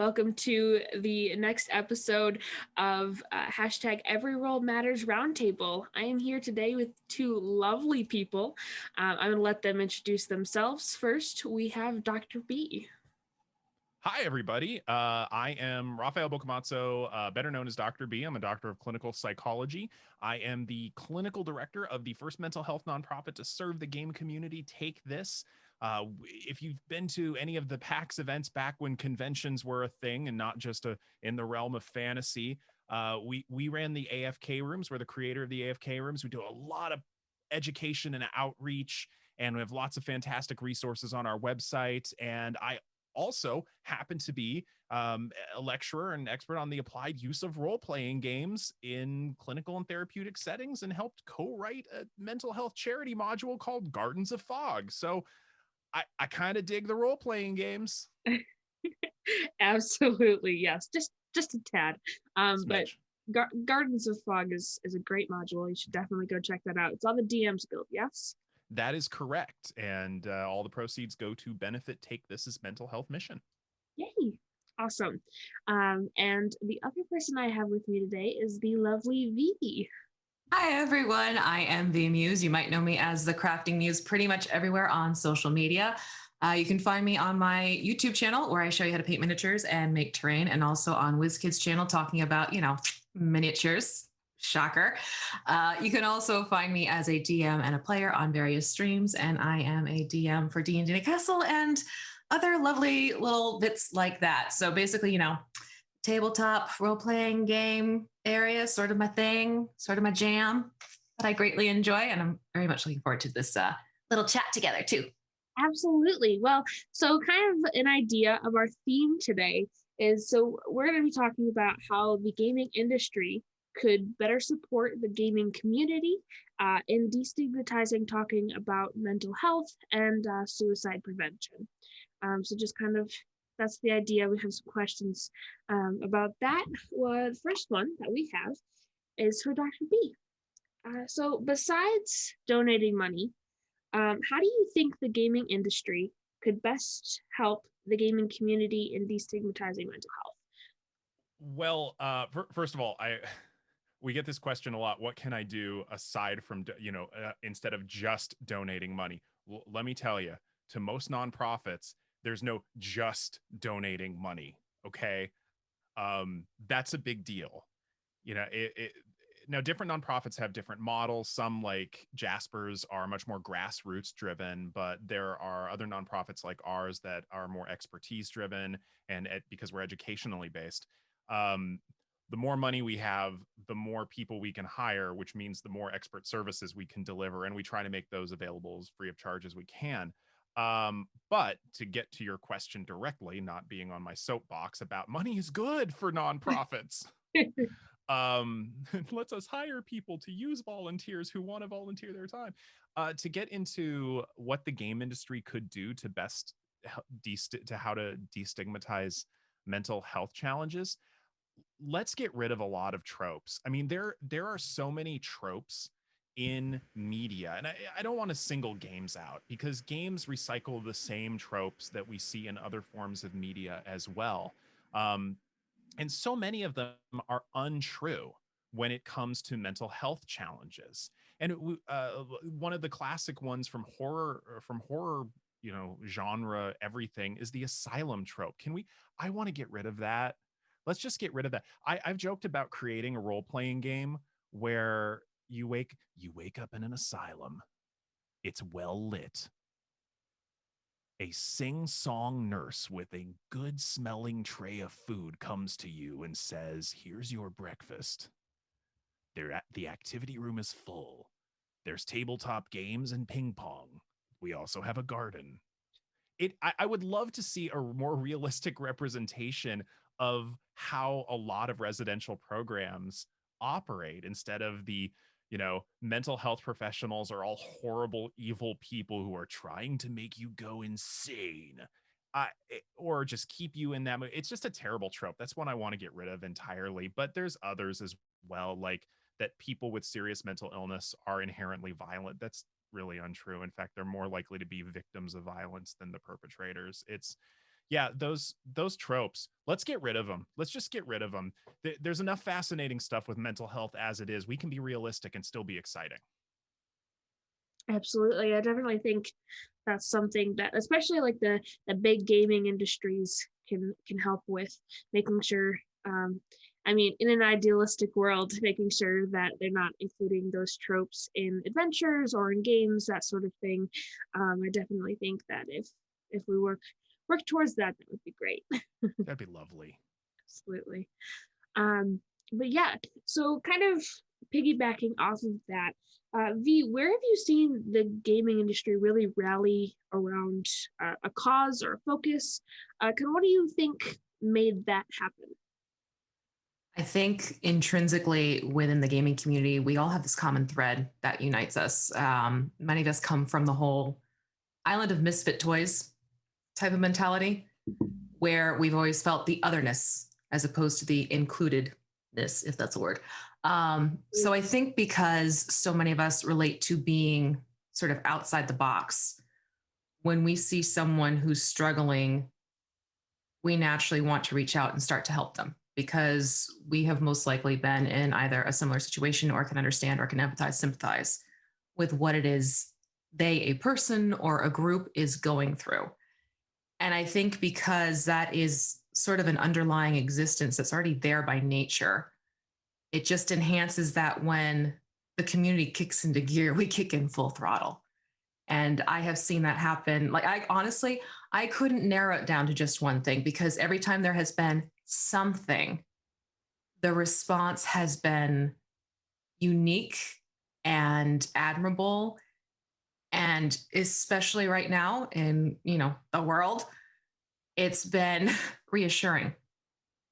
welcome to the next episode of hashtag Every Role Matters Roundtable. I am here today with two lovely people. I'm going to let them introduce themselves. First, we have Dr. B. Hi, everybody. I am Rafael Bocamazzo, better known as Dr. B. I'm a doctor of clinical psychology. I am the clinical director of the first mental health nonprofit to serve the game community, Take This. If you've been to any of the PAX events back when conventions were a thing and not just in the realm of fantasy, we ran the AFK rooms. We're the creator of the AFK rooms. We do a lot of education and outreach, and we have lots of fantastic resources on our website. And I also happen to be a lecturer and expert on the applied use of role-playing games in clinical and therapeutic settings, and helped co-write a mental health charity module called Gardens of Fog. So I kind of dig the role-playing games. Absolutely, yes. Just a tad. But Smidge. Gardens of Fog is a great module. You should definitely go check that out. It's on the DM's Guild, yes? That is correct. And all the proceeds go to benefit Take This's mental health mission. Yay. Awesome. And the other person I have with me today is the lovely Vee. Hi, everyone. I am Vee Mus'e. You might know me as the Crafting Muse pretty much everywhere on social media. You can find me on my YouTube channel where I show you how to paint miniatures and make terrain, and also on WizKids channel talking about, miniatures. Shocker. You can also find me as a DM and a player on various streams, and I am a DM for D&D Castle and other lovely little bits like that. So basically, tabletop role-playing game area, sort of my thing, sort of my jam that I greatly enjoy. And I'm very much looking forward to this little chat together too. Absolutely. Well, so kind of an idea of our theme today is, so we're going to be talking about how the gaming industry could better support the gaming community in destigmatizing talking about mental health and suicide prevention. So just kind of, that's the idea. We have some questions about that. Well, the first one that we have is for Dr. B. So besides donating money, how do you think the gaming industry could best help the gaming community in destigmatizing mental health? Well, first of all, we get this question a lot. What can I do aside from, instead of just donating money? Well, let me tell you, to most nonprofits, there's no just donating money. Okay. That's a big deal. Now, different nonprofits have different models. Some, like Jasper's, are much more grassroots driven, but there are other nonprofits like ours that are more expertise driven, and because we're educationally based. The more money we have, the more people we can hire, which means the more expert services we can deliver, and we try to make those available as free of charge as we can. But to get to your question directly, not being on my soapbox about money is good for nonprofits. It lets us hire people to use volunteers who want to volunteer their time. To get into what the game industry could do to best to how to destigmatize mental health challenges, let's get rid of a lot of tropes. I mean, there are so many tropes in media, and I don't want to single games out, because games recycle the same tropes that we see in other forms of media as well. And so many of them are untrue when it comes to mental health challenges. And one of the classic ones from horror, genre, everything, is the asylum trope. I want to get rid of that. Let's just get rid of that. I've joked about creating a role-playing game where you wake up in an asylum. It's well lit. A sing-song nurse with a good-smelling tray of food comes to you and says, "Here's your breakfast." The activity room is full. There's tabletop games and ping pong. We also have a garden. I would love to see a more realistic representation of how a lot of residential programs operate, instead of the mental health professionals are all horrible, evil people who are trying to make you go insane, or just keep you in that mood. It's just a terrible trope. That's one I want to get rid of entirely. But there's others as well, like that people with serious mental illness are inherently violent. That's really untrue. In fact, they're more likely to be victims of violence than the perpetrators. It's Yeah, those tropes, let's get rid of them. Let's just get rid of them. There's enough fascinating stuff with mental health as it is. We can be realistic and still be exciting. Absolutely. I definitely think that's something that especially like the big gaming industries can help with, making sure I mean, in an idealistic world, making sure that they're not including those tropes in adventures or in games, that sort of thing. I definitely think that if we work towards that, that would be great. That'd be lovely. Absolutely. Um, but yeah, so kind of piggybacking off of that, V, where have you seen the gaming industry really rally around a cause or a focus? What do you think made that happen? I think intrinsically within the gaming community, we all have this common thread that unites us. Many of us come from the whole island of misfit toys type of mentality, where we've always felt the otherness as opposed to the includedness, if that's a word. So I think because so many of us relate to being sort of outside the box, when we see someone who's struggling, we naturally want to reach out and start to help them because we have most likely been in either a similar situation or can understand or can empathize, sympathize with what it is they, a person or a group, is going through. And I think because that is sort of an underlying existence that's already there by nature, it just enhances that when the community kicks into gear, we kick in full throttle. And I have seen that happen. Like, I honestly, I couldn't narrow it down to just one thing because every time there has been something, the response has been unique and admirable. And especially right now in, the world, it's been reassuring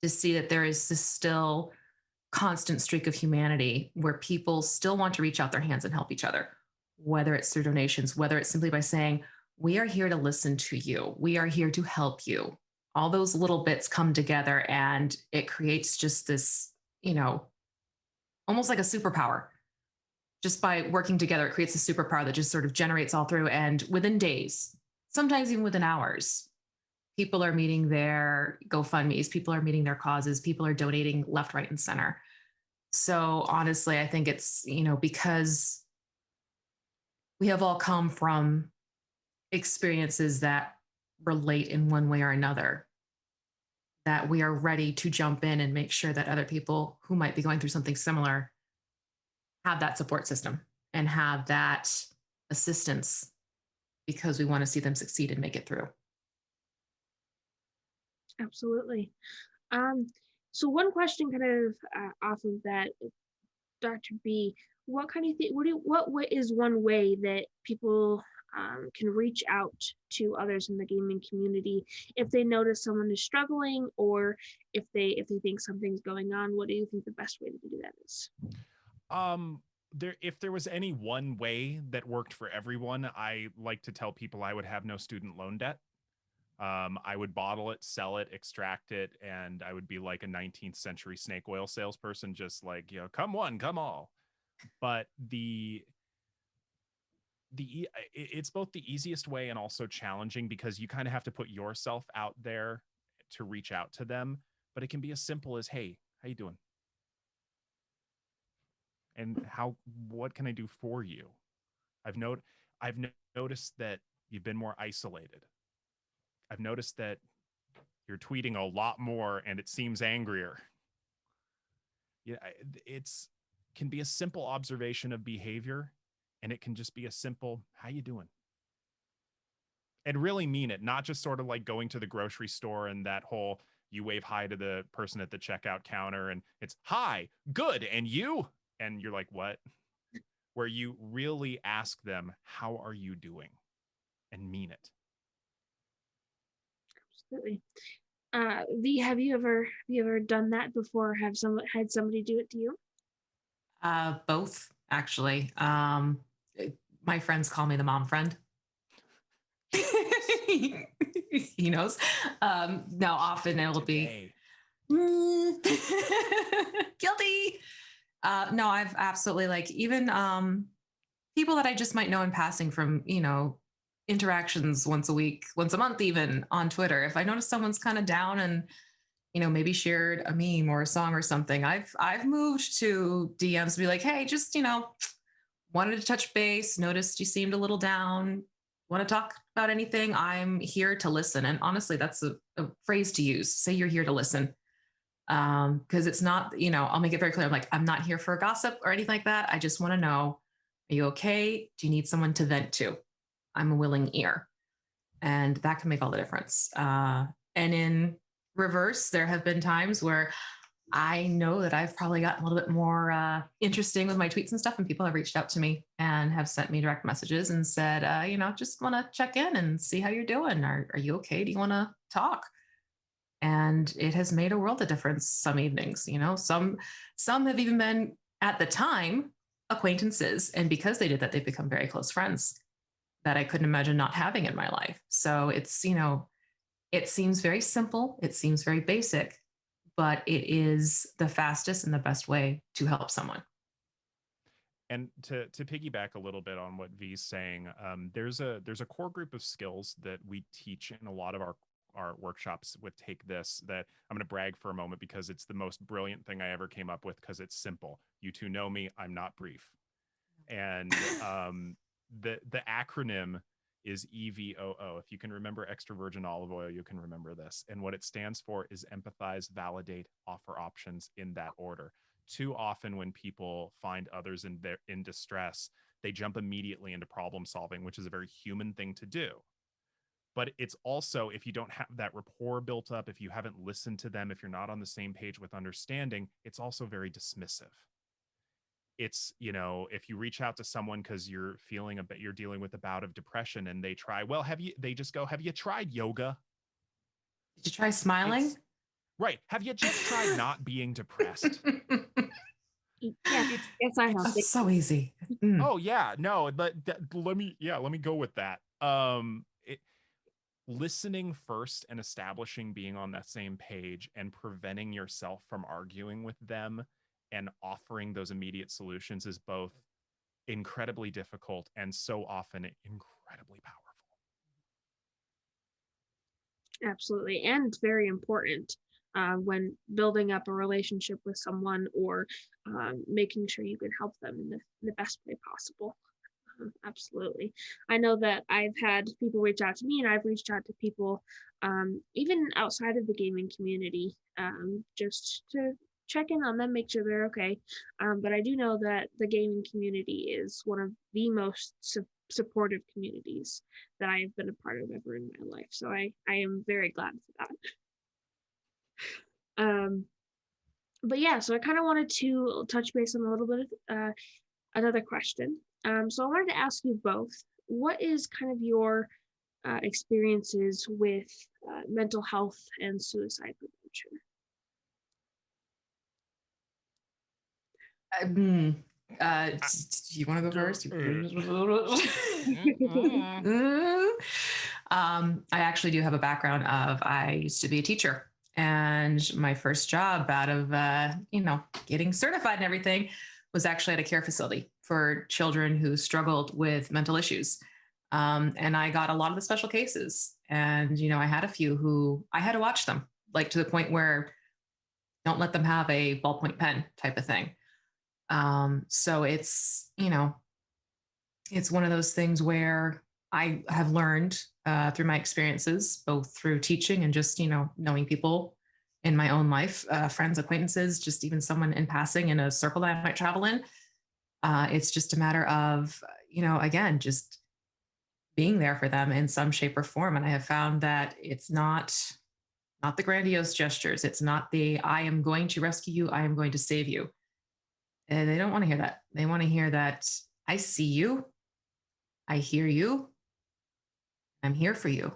to see that there is this still constant streak of humanity where people still want to reach out their hands and help each other, whether it's through donations, whether it's simply by saying, we are here to listen to you. We are here to help you. All those little bits come together and it creates just this, almost like a superpower. Just by working together, it creates a superpower that just sort of generates all through. And within days, sometimes even within hours, people are meeting their GoFundMe's, people are meeting their causes, people are donating left, right, and center. So honestly, I think it's, because we have all come from experiences that relate in one way or another, that we are ready to jump in and make sure that other people who might be going through something similar have that support system and have that assistance because we want to see them succeed and make it through. Absolutely. So one question kind of off of that, Dr. B, what kind of thing, what is one way that people can reach out to others in the gaming community if they notice someone is struggling, or if they think something's going on? What do you think the best way to do that is? If there was any one way that worked for everyone, I like to tell people I would have no student loan debt. I would bottle it, sell it, extract it, and I would be like a 19th century snake oil salesperson, just like, come one, come all. But it's both the easiest way and also challenging because you kind of have to put yourself out there to reach out to them. But it can be as simple as, hey, how you doing? And what can I do for you? I've noticed that you've been more isolated. I've noticed that you're tweeting a lot more and it seems angrier. Yeah, it's can be a simple observation of behavior, and it can just be a simple, how you doing? And really mean it, not just sort of like going to the grocery store and that whole you wave hi to the person at the checkout counter and it's hi, good, and you? And you're like, what? Where you really ask them, how are you doing? And mean it. Absolutely. V, have you ever done that before? Had somebody do it to you? Both, actually. My friends call me the mom friend. He knows. Now, often it'll be guilty. No, I've absolutely, like, even people that I just might know in passing from, interactions once a week, once a month, even on Twitter. If I notice someone's kind of down and maybe shared a meme or a song or something, I've moved to DMs to be like, hey, just wanted to touch base, noticed you seemed a little down, want to talk about anything? I'm here to listen. And honestly, that's a phrase to use. Say you're here to listen. Because it's not, I'll make it very clear. I'm like, I'm not here for gossip or anything like that. I just want to know, are you okay? Do you need someone to vent to? I'm a willing ear. And that can make all the difference. And in reverse, there have been times where I know that I've probably gotten a little bit more interesting with my tweets and stuff, and people have reached out to me and have sent me direct messages and said, just want to check in and see how you're doing. Are you okay? Do you want to talk? And it has made a world of difference some evenings. Some have even been, at the time, acquaintances, and because they did that, they've become very close friends that I couldn't imagine not having in my life. So it's, it seems very simple, it seems very basic, but it is the fastest and the best way to help someone. And to piggyback a little bit on what Vee's saying, there's a core group of skills that we teach in a lot of our workshops with Take This that I'm going to brag for a moment because it's the most brilliant thing I ever came up with, because it's simple. You two know me, I'm not brief. And the acronym is EVOO. If you can remember extra virgin olive oil, you can remember this. And what it stands for is empathize, validate, offer options, in that order. Too often when people find others in distress, they jump immediately into problem solving, which is a very human thing to do. But it's also, if you don't have that rapport built up, if you haven't listened to them, if you're not on the same page with understanding, it's also very dismissive. It's, if you reach out to someone because you're dealing with a bout of depression and they try, well, have you tried yoga? Did you try smiling? Right. Have you just tried not being depressed? Yes, I have. That's so easy. Oh yeah, no, but let me go with that. Listening first and establishing being on that same page and preventing yourself from arguing with them and offering those immediate solutions is both incredibly difficult and so often incredibly powerful. Absolutely. And very important when building up a relationship with someone, or making sure you can help them in the best way possible. Absolutely. I know that I've had people reach out to me, and I've reached out to people even outside of the gaming community, just to check in on them, make sure they're okay. But I do know that the gaming community is one of the most supportive communities that I have been a part of ever in my life. So I am very glad for that. But yeah, so I kind of wanted to touch base on a little bit of another question. So I wanted to ask you both, what is kind of your experiences with mental health and suicide prevention? Do you want to go first? I actually do have a background of, I used to be a teacher, and my first job out of, getting certified and everything was actually at a care facility for children who struggled with mental issues. And I got a lot of the special cases, and, I had a few who I had to watch them, like to the point where don't let them have a ballpoint pen type of thing. So it's, it's one of those things where I have learned through my experiences, both through teaching and just, knowing people in my own life, friends, acquaintances, just even someone in passing in a circle that I might travel in. It's just a matter of, again, just being there for them in some shape or form. And I have found that it's not the grandiose gestures. It's not the, I am going to rescue you, I am going to save you. And they don't want to hear that. They want to hear that I see you, I hear you, I'm here for you.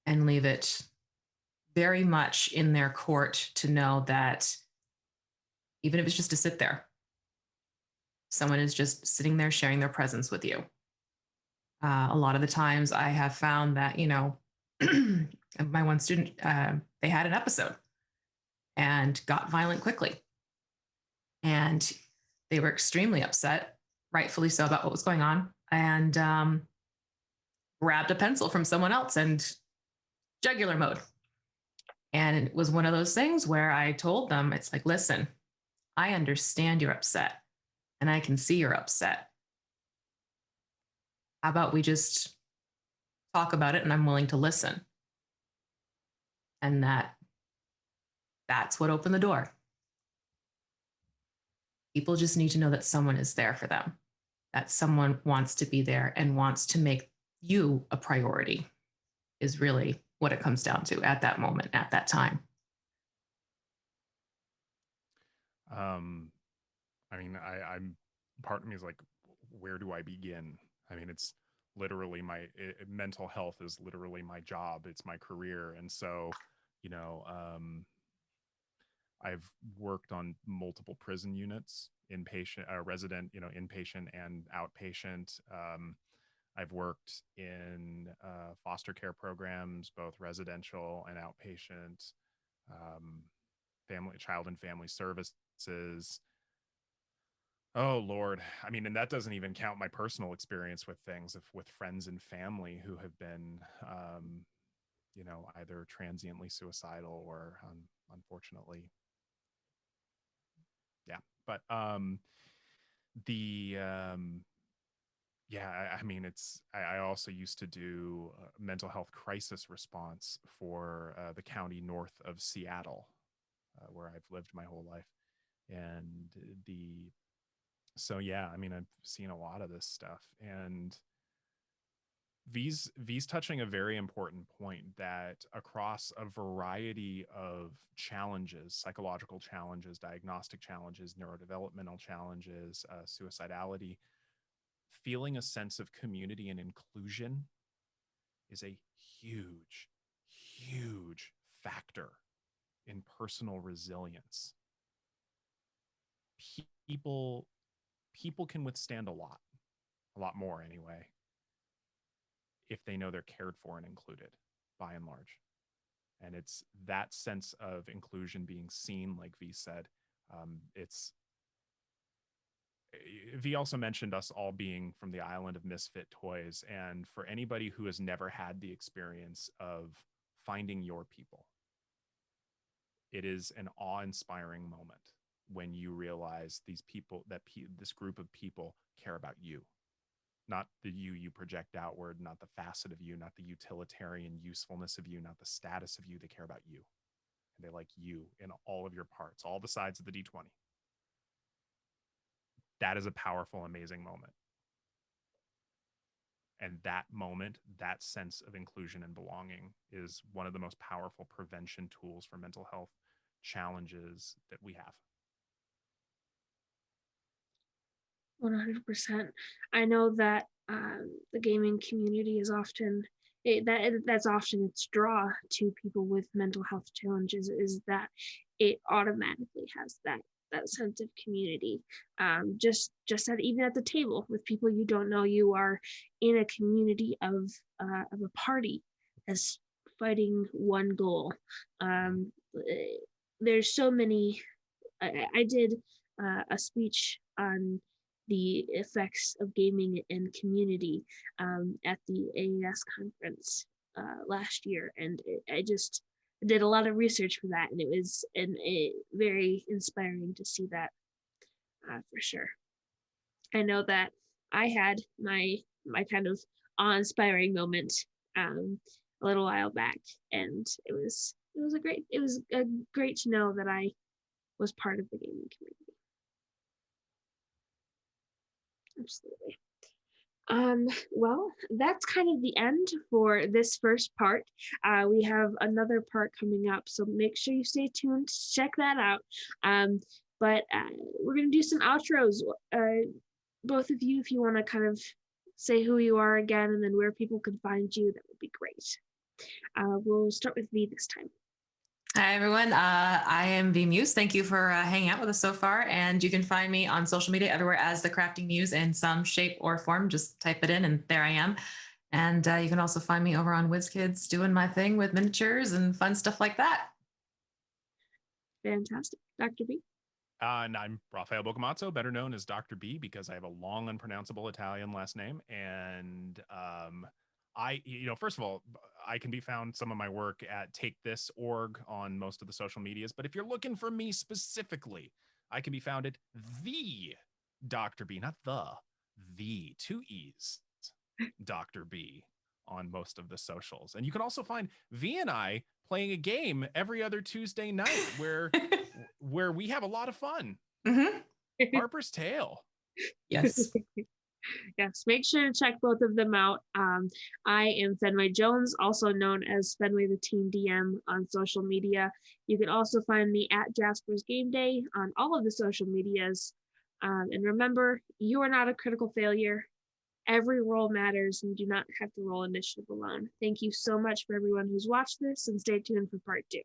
And leave it very much in their court to know that even if it's just to sit there, someone is just sitting there sharing their presence with you. A lot of the times I have found that, my one student, they had an episode and got violent quickly. And they were extremely upset, rightfully so, about what was going on. And grabbed a pencil from someone else and jugular mode. And it was one of those things where I told them, it's like, listen, I understand you're upset and I can see you're upset. How about we just talk about it and I'm willing to listen? And that's what opened the door. People just need to know that someone is there for them, that someone wants to be there and wants to make you a priority, is really what it comes down to at that moment, at that time. I mean, I'm part of me is like, where do I begin? I mean, it's literally mental health is literally my job. It's my career. And so, you know, I've worked on multiple prison units, inpatient, resident, you know, inpatient and outpatient. I've worked in foster care programs, both residential and outpatient, child and family services. Oh Lord. I mean, and that doesn't even count my personal experience with things with friends and family who have been, you know, either transiently suicidal or unfortunately. Yeah. But, yeah, I mean, I also used to do mental health crisis response for the county north of Seattle, where I've lived my whole life. And so, yeah, I mean, I've seen a lot of this stuff. And V's touching a very important point that across a variety of challenges, psychological challenges, diagnostic challenges, neurodevelopmental challenges, suicidality, feeling a sense of community and inclusion is a huge, huge factor in personal resilience. People can withstand a lot more anyway, if they know they're cared for and included, by and large. And it's that sense of inclusion being seen, like Vee said. Vee also mentioned us all being from the island of misfit toys. And for anybody who has never had the experience of finding your people, it is an awe-inspiring moment when you realize these people, this group of people care about you. Not the you project outward, not the facet of you, not the utilitarian usefulness of you, not the status of you. They care about you. And they like you in all of your parts, all the sides of the D20. That is a powerful, amazing moment. And that moment, that sense of inclusion and belonging is one of the most powerful prevention tools for mental health challenges that we have. 100%. I know that the gaming community is often that's often its draw to people with mental health challenges, is that it automatically has that sense of community. Just even at the table with people you don't know, you are in a community of a party as fighting one goal. There's so many. I did a speech on the effects of gaming and community at the AES conference last year, and I just did a lot of research for that, and it was very inspiring to see that for sure. I know that I had my kind of awe-inspiring moment a little while back, and it was great to know that I was part of the gaming community. Absolutely. Well, that's kind of the end for this first part. We have another part coming up, so make sure you stay tuned to check that out. But we're going to do some outros. Both of you, if you want to kind of say who you are again and then where people can find you, that would be great. We'll start with Vee this time. Hi, everyone. I am Vee Mus'e. Thank you for hanging out with us so far. And you can find me on social media everywhere as the Crafting Muse in some shape or form. Just type it in and there I am. And you can also find me over on WizKids doing my thing with miniatures and fun stuff like that. Fantastic. Dr. B? And I'm Rafael Bocamazzo, better known as Dr. B, because I have a long, unpronounceable Italian last name. And First of all, I can be found some of my work at takethisorg on most of the social medias. But if you're looking for me specifically, I can be found at the Dr. B, not the two E's, Dr. B on most of the socials. And you can also find V and I playing a game every other Tuesday night where we have a lot of fun. Harper's Tale. Yes. Yes, make sure to check both of them out. I am Fenway Jones, also known as Fenway the Teen DM on social media. You can also find me at Jasper's Game Day on all of the social medias. And remember, you are not a critical failure. Every roll matters, and you do not have to roll initiative alone. Thank you so much for everyone who's watched this, and stay tuned for part 2.